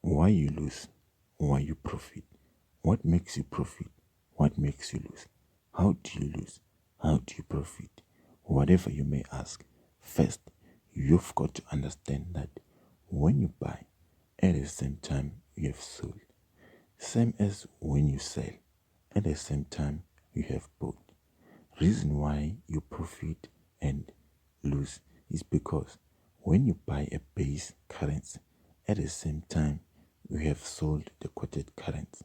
Why you lose, why you profit, what makes you profit, what makes you lose, how do you lose, how do you profit, whatever you may ask. First, you've got to understand that when you buy, at the same time you have sold. Same as when you sell, at the same time you have bought. Reason why you profit and lose is because when you buy a base currency, at the same time you have sold the quoted currency.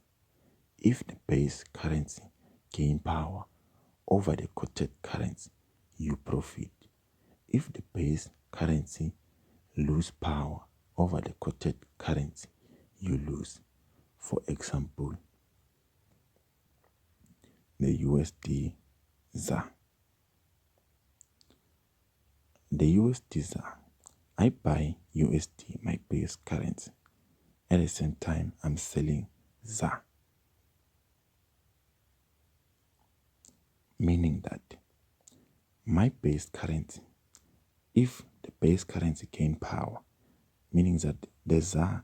If the base currency gain power over the quoted currency, you profit. If the base currency lose power over the quoted currency, you lose. For example, the USD ZAR. The USD ZAR. I buy USD, my base currency. At the same time, I'm selling ZAR. Meaning that my base currency, if the base currency gain power, meaning that the ZAR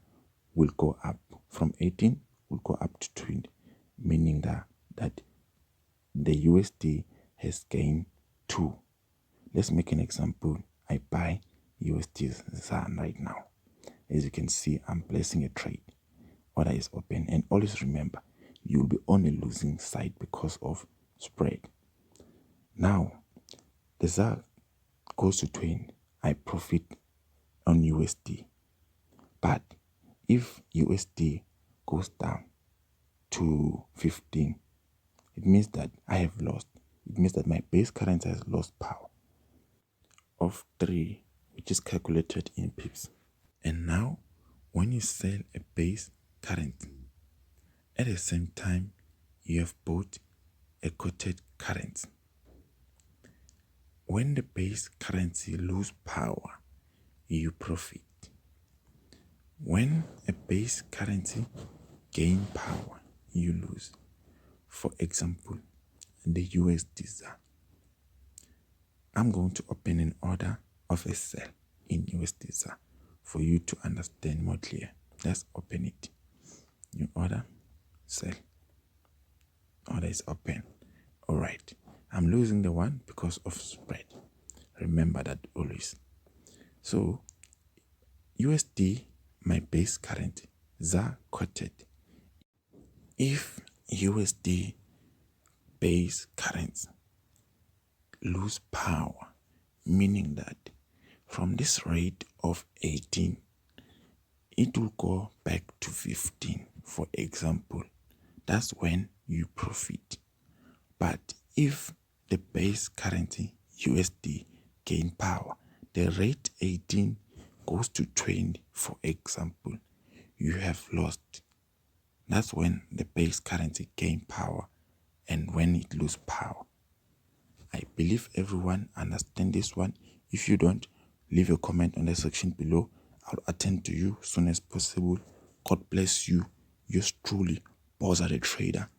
will go up from 18, will go up to 20, meaning that the USD has gained 2. Let's make an example. I buy USD ZAR right now. As you can see, I'm placing a trade. Order is open, and always remember, you'll be on the losing side because of spread. Now, the ZAR goes to 20. I profit on USD. But if USD goes down to 15, it means that I have lost. It means that my base currency has lost power of 3, which is calculated in pips. And now, when you sell a base currency, at the same time, you have bought a quoted currency. When the base currency lose power, you profit. When a base currency gain power, you lose. For example, the USD ZAR. I'm going to open an order of a sell in USD ZAR for you to understand more clear. Let's open it. New order, sell. Order is open. All right. I'm losing the one because of spread. Remember that always. So, USD, my base currency, ZAR quoted. If USD base currency lose power, meaning that from this rate of 18, it will go back to 15, for example. That's when you profit. But if the base currency USD gain power, the rate 18 goes to 20, for example, you have lost. That's when the base currency gain power and when it lose power. I believe everyone understand this one. If you don't, leave a comment on the section below. I'll attend to you as soon as possible. God bless you. Yours truly, Boza the Trader.